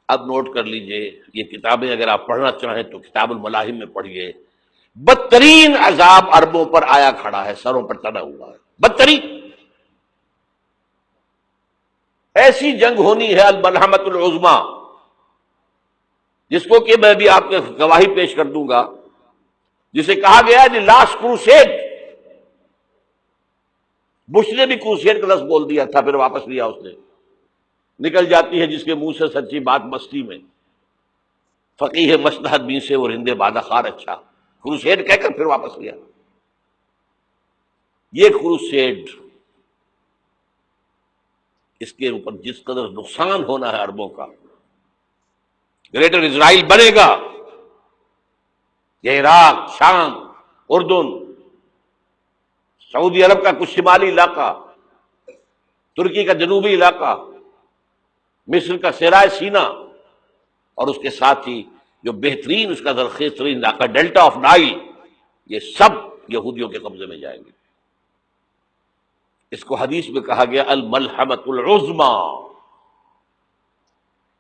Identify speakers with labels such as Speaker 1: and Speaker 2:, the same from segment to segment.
Speaker 1: اب نوٹ کر لیجئے، یہ کتابیں اگر آپ پڑھنا چاہیں تو کتاب الملاحم میں پڑھیے. بدترین عذاب عربوں پر آیا کھڑا ہے، سروں پر چڑھا ہوا ہے، بدترین. ایسی جنگ ہونی ہے الملحمۃ العظما، جس کو کہ میں بھی آپ کے گواہی پیش کر دوں گا، جسے کہا گیا ہے لاسٹ کروسیڈ. بش نے بھی کروسیڈ کا لفظ بول دیا تھا، پھر واپس لیا اس نے. نکل جاتی ہے جس کے منہ سے سچی بات مستی میں، فقیہ مصلحت بھی سے اور ہندے بادہ خار اچھا. کروسیڈ کہہ کر پھر واپس لیا. یہ کروسیڈ، اس کے اوپر جس قدر نقصان ہونا ہے عربوں کا. گریٹر اسرائیل بنے گا، یہ عراق، شام، اردن، سعودی عرب کا کچھ شمالی علاقہ، ترکی کا جنوبی علاقہ، مصر کا صحرائے سینا، اور اس کے ساتھ ہی جو بہترین اس کا زرخیز ترین علاقہ ڈیلٹا آف نائل، یہ سب یہودیوں کے قبضے میں جائیں گے. اس کو حدیث میں کہا گیا الملحمۃ العظما.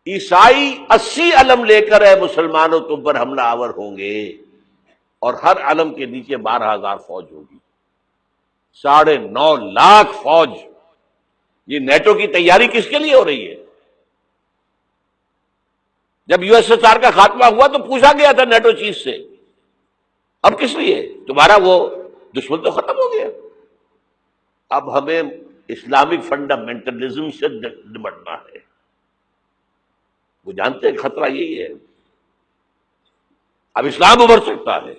Speaker 1: عیسائی 80 علم لے کر اے مسلمانوں تم پر حملہ آور ہوں گے، اور ہر علم کے نیچے 12,000 فوج ہوگی. 9.5 لاکھ فوج. یہ نیٹو کی تیاری کس کے لیے ہو رہی ہے؟ جب یو ایس ایس آر کا خاتمہ ہوا تو پوچھا گیا تھا نیٹو چیف سے، اب کس لیے؟ تمہارا وہ دشمن تو ختم ہو گیا، اب ہمیں اسلامک فنڈامنٹلزم سے نمٹنا ہے. وہ جانتے ہیں خطرہ یہی ہے. اب اسلام ابھر سکتا ہے،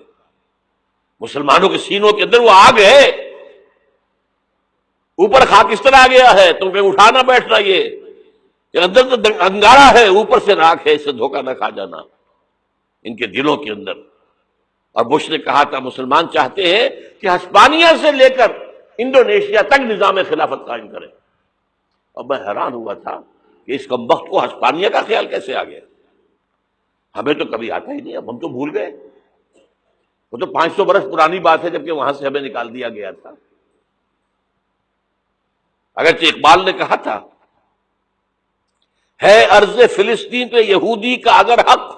Speaker 1: مسلمانوں کے سینوں کے اندر وہ آگ ہے. اوپر خاکستر آ گیا ہے، تم کہیں اٹھانا بیٹھنا، یہ اندر تو انگارہ ہے، اوپر سے راکھ ہے، اس سے دھوکہ نہ کھا جانا ان کے دلوں کے اندر. اور بش نے کہا تھا مسلمان چاہتے ہیں کہ ہسپانیہ سے لے کر انڈونیشیا تک نظام خلافت قائم کریں. اور میں حیران ہوا تھا کہ اس کمبخت کو ہسپانیہ کا خیال کیسے آ گیا. ہمیں تو کبھی آتا ہی نہیں، اب ہم تو بھول گئے. وہ تو 500 برس پرانی بات ہے، جبکہ وہاں سے ہمیں نکال دیا گیا تھا. اگرچہ اقبال نے کہا تھا ہے ارض فلسطین پہ یہودی کا اگر حق،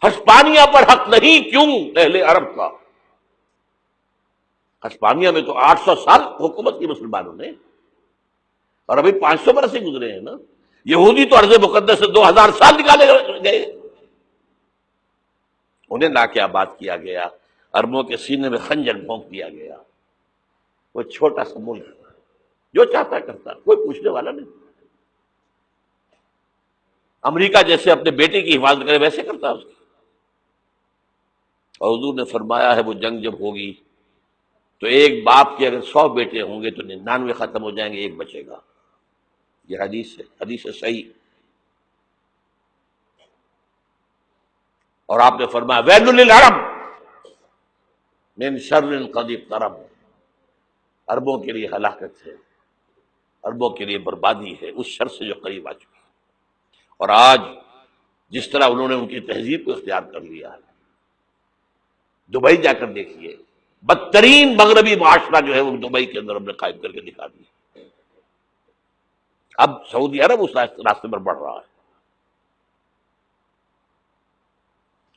Speaker 1: ہسپانیہ پر حق نہیں کیوں اہل عرب کا. ہسپانیہ میں تو 800 سال حکومت کی مسلمانوں نے، اور ابھی 500 برس سے گزرے ہیں نا. یہودی تو ارض مقدس سے 2000 سال نکالے گئے. انہیں لا کے آباد کیا گیا، عربوں کے سینے میں خنجر بھونک دیا گیا. وہ چھوٹا سا ملک جو چاہتا کرتا، کوئی پوچھنے والا نہیں. امریکہ جیسے اپنے بیٹے کی حفاظت کرے ویسے کرتا اس کی. اور حضور نے فرمایا ہے وہ جنگ جب ہوگی تو ایک باپ کے اگر 100 بیٹے ہوں گے تو 99 ختم ہو جائیں گے، ایک بچے گا. یہ حدیث ہے، حدیث صحیح. اور آپ نے فرمایا ویل للعرب من شر قد اقترب. عربوں کے لیے ہلاکت ہے، عربوں کے لیے بربادی ہے اس شر سے جو قریب آ چکی ہے. اور آج جس طرح انہوں نے ان کی تہذیب کو اختیار کر لیا ہے، دبئی جا کر دیکھیے، بدترین مغربی معاشرہ جو ہے وہ دبئی کے اندر ہم نے قائم کر کے دکھا دیا. اب سعودی عرب اس راستے پر بڑھ رہا ہے.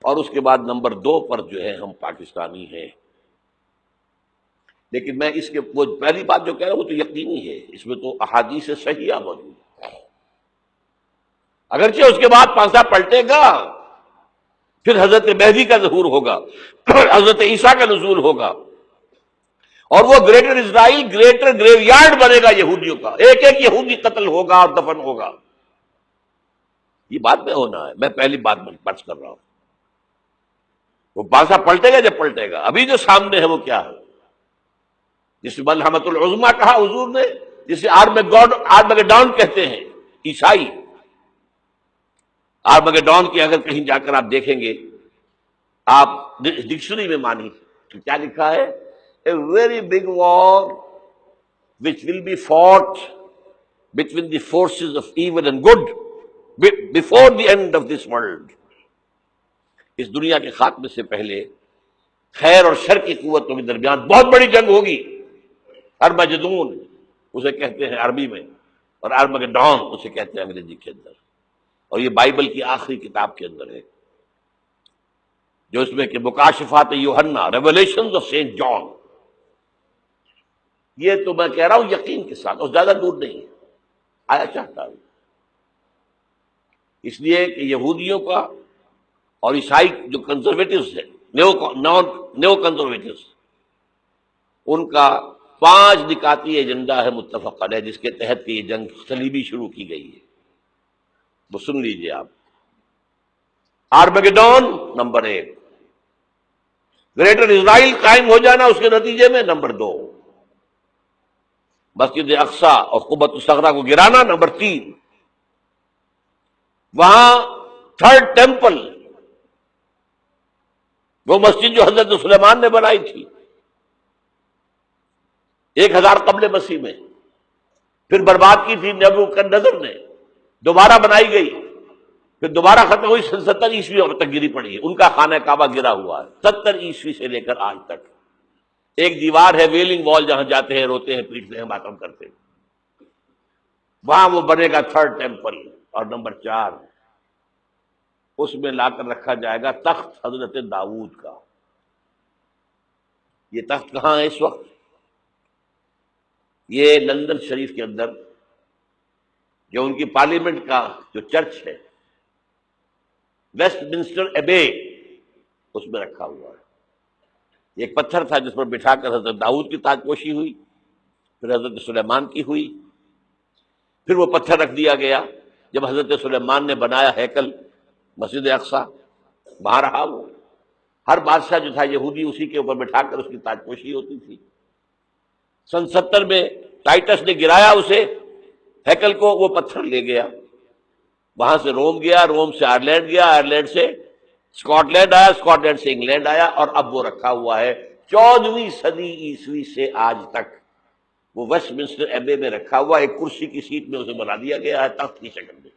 Speaker 1: اور اس کے بعد نمبر 2 پر جو ہے ہم پاکستانی ہیں. لیکن میں اس کے وہ پہلی بات جو کہہ رہا ہوں وہ تو یقینی ہے، اس میں تو احادیث صحیحہ موجود ہے. اگرچہ اس کے بعد پانسا پلٹے گا، پھر حضرت مہدی کا ظہور ہوگا، حضرت عیسیٰ کا نزول ہوگا، اور وہ گریٹر اسرائیل گریٹر گریو یارڈ بنے گا یہودیوں کا. ایک ایک یہودی قتل ہوگا اور دفن ہوگا. یہ بات میں ہونا ہے، میں پہلی بات میں پرچ کر رہا ہوں. وہ پانسا پلٹے گا جب پلٹے گا. ابھی جو سامنے ہے وہ کیا ہے؟ جس ملحمۃ العظما کہا حضور نے، جسے آرمگیڈون کہتے ہیں عیسائی. آرمگیڈون کی اگر کہیں جا کر آپ دیکھیں گے، آپ ڈکشنری میں مانی تو کیا لکھا ہے؟ A very big war which will be fought between the forces of evil and good before the end of this world. اس دنیا کے خاتمے سے پہلے خیر اور شر کی قوتوں کے درمیان بہت بڑی جنگ ہوگی. ارمجدون اسے کہتے ہیں عربی میں، اور آرمگیڈون اسے کہتے ہیں انگریزی کے اندر. اور یہ بائبل کی آخری کتاب کے اندر ہے، جو اس میں کہ مکاشفات یوحنا، ریولیشنز آف سینٹ جان. یہ تو میں کہہ رہا ہوں یقین کے ساتھ، اور زیادہ دور نہیں ہے، آیا چاہتا ہوں. اس لیے کہ یہودیوں کا اور عیسائی جو کنزرویٹوز ہیں، نیو کنزرویٹوز، ان کا 5 نکاتی ایجنڈا ہے متفق علیہ، جس کے تحت یہ جنگ صلیبی شروع کی گئی ہے. وہ سن لیجئے آپ. آرمیگیڈون نمبر 1، گریٹر اسرائیل قائم ہو جانا اس کے نتیجے میں نمبر 2، مسجد اقصی اور قبۃ الصغریٰ کو گرانا نمبر 3، وہاں تھرڈ ٹیمپل، وہ مسجد جو حضرت سلیمان نے بنائی تھی 1000 قبل مسیح میں، پھر برباد کی تھی نبوکدنضر نے، دوبارہ بنائی گئی، پھر دوبارہ ختم ہوئی 70 عیسوی تک گری پڑی ہے. ان کا خانہ کعبہ گرا ہوا ہے 70 عیسوی سے لے کر آج تک. ایک دیوار ہے ویلنگ وال، جہاں جاتے ہیں، روتے ہیں، پیٹتے ہیں، ماتم کرتے ہیں، وہاں وہ بنے گا تھرڈ ٹیمپل. اور نمبر 4، اس میں لا کر رکھا جائے گا تخت حضرت داؤد کا. یہ تخت کہاں ہے اس وقت؟ یہ لندن شریف کے اندر، جو ان کی پارلیمنٹ کا جو چرچ ہے، ویسٹ منسٹر ایبے، اس میں رکھا ہوا ہے. ایک پتھر تھا جس پر بٹھا کر حضرت داؤد کی تاج پوشی ہوئی، پھر حضرت سلیمان کی ہوئی، پھر وہ پتھر رکھ دیا گیا جب حضرت سلیمان نے بنایا ہیکل مسجد اقصی، وہاں رہا وہ. ہر بادشاہ جو تھا یہودی اسی کے اوپر بٹھا کر اس کی تاج پوشی ہوتی تھی. سن 70 میں ٹائٹس نے گرایا اسے، ہیکل کو، وہ پتھر لے گیا، وہاں سے روم گیا، روم سے آئرلینڈ گیا، آئرلینڈ سے اسکاٹ لینڈ آیا، اسکاٹ لینڈ سے انگلینڈ آیا، اور اب وہ رکھا ہوا ہے 14ویں صدی عیسوی سے آج تک. وہ ویسٹ منسٹر ایبے میں رکھا ہوا، ایک کرسی کی سیٹ میں اسے بنا دیا گیا ہے تخت کی شکل میں.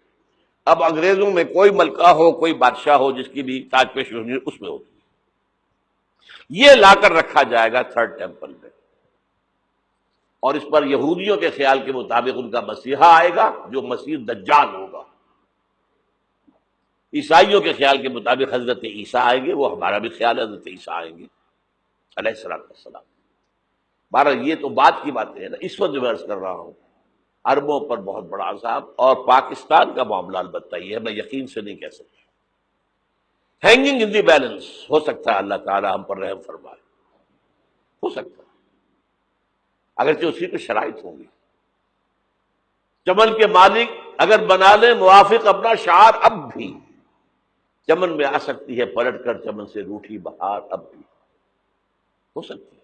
Speaker 1: اب انگریزوں میں کوئی ملکہ ہو، کوئی بادشاہ ہو، جس کی بھی تاج پوشی ہونی اس میں ہوتی. یہ لا کر رکھا جائے گا تھرڈ ٹیمپل میں، اور اس پر یہودیوں کے خیال کے مطابق ان کا مسیحا آئے گا جو مسیح دجال ہوگا. عیسائیوں کے خیال کے مطابق حضرت عیسیٰ آئیں گے، وہ ہمارا بھی خیال ہے حضرت عیسیٰ آئیں گے علیہ السلام. بہرحال یہ تو بات کی باتیں ہیں نا. اس وقت جو میں عرض کر رہا ہوں، عربوں پر بہت بڑا عذاب، اور پاکستان کا معاملہ البتہ یہ ہے، میں یقین سے نہیں کہہ سکتا. ہینگنگ ان دی بیلنس، ہو سکتا ہے اللہ تعالیٰ ہم پر رحم فرمائے، ہو سکتا ہے، اگرچہ اسی پہ شرائط ہوں گی. چمن کے مالک اگر بنا لیں موافق اپنا شعار، اب بھی چمن میں آ سکتی ہے پلٹ کر چمن سے روٹھی بہار، اب بھی ہو سکتی ہے.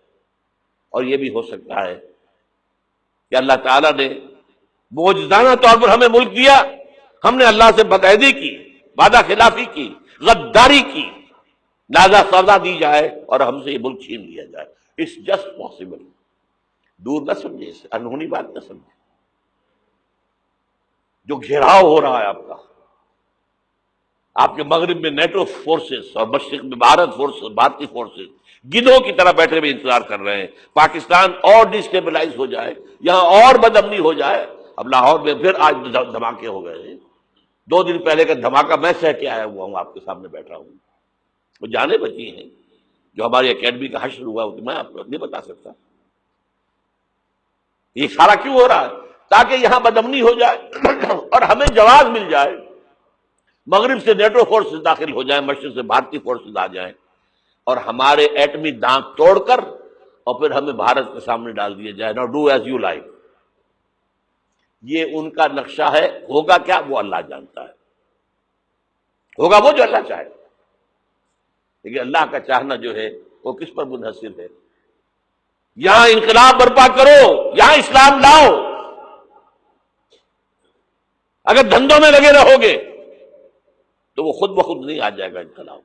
Speaker 1: اور یہ بھی ہو سکتا ہے کہ اللہ تعالیٰ نے معجزانہ طور پر ہمیں ملک دیا، ہم نے اللہ سے بدعہدی کی، وعدہ خلافی کی، غداری کی، لہذا سزا دی جائے اور ہم سے یہ ملک چھین لیا جائے. It's just possible. دور نہ سمجھے، اسے انہونی بات نہ سمجھے. جو گھیراؤ ہو رہا ہے آپ کے مغرب میں نیٹو فورسز اور مشرق میں بھارتی فورسز گدھوں کی طرح بیٹھے ہوئے انتظار کر رہے ہیں پاکستان اور ڈسٹیبلائز ہو جائے، یہاں اور بدامنی ہو جائے. اب لاہور میں پھر آج دھماکے ہو گئے ہیں. 2 دن پہلے کا دھماکہ میں سہ کے آیا ہوا ہوں، آپ کے سامنے بیٹھا ہوں. وہ جانیں بچی ہیں جو ہماری اکیڈمی کا حشر ہوا، میں آپ کو نہیں بتا سکتا. یہ سارا کیوں ہو رہا ہے؟ تاکہ یہاں بدامنی ہو جائے اور ہمیں جواز مل جائے. مغرب سے نیٹو فورسز داخل ہو جائیں، مشرق سے بھارتی فورسز آ جائیں، اور ہمارے ایٹمی دانت توڑ کر اور پھر ہمیں بھارت کے سامنے ڈال دیا جائے. Now do as you like. یہ ان کا نقشہ ہے. ہوگا کیا وہ اللہ جانتا ہے، ہوگا وہ جو اللہ چاہے. لیکن اللہ کا چاہنا جو ہے وہ کس پر منحصر ہے؟ یہاں انقلاب برپا کرو، یہاں اسلام لاؤ. اگر دھندوں میں لگے رہو گے تو وہ خود بخود نہیں آ جائے گا انقلاب.